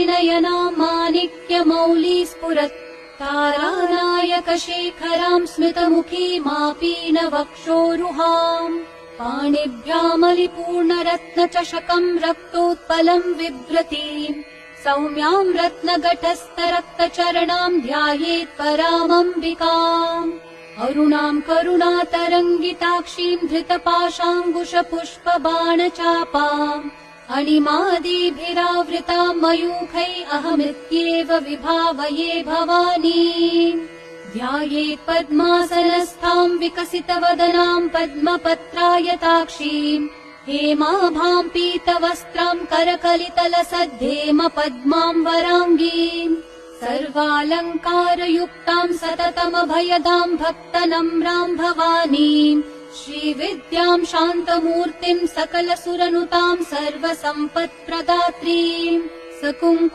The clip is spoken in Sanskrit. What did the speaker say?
नयना माणिक्यमौली स्फुरत् तारानायकशेखरां स्मितमुखीमापीनवक्षोरुहाम् पाणिभ्यामलिपूर्णरत्नचषकम् रक्तोत्पलम् बिभ्रतीम् सौम्याम् रत्नघटस्थरक्तचरणाम् ध्यायेत् परामम्बिकाम् अरुणाम् करुणातरङ्गिताक्षीम् धृतपाशाङ्कुशपुष्पबाणचापाम् अणिमादिभिरावृताम् मयूखै अहमित्येव विभावये भवानी ध्यायेत् पद्मासनस्थाम् विकसितवदनाम् पद्मपत्रायताक्षीम् हेमाभाम् पीतवस्त्राम् करकलितलसद्धेम पद्माम् वराङ्गीम् सर्वालङ्कारयुक्ताम् सततमभयदाम् भक्तनम्राम् भवानीम् श्रीविद्याम् शान्तमूर्तिम् सकलसुरनुताम् सर्वसम्पत्प्रदात्रीम् सकुङ्कुम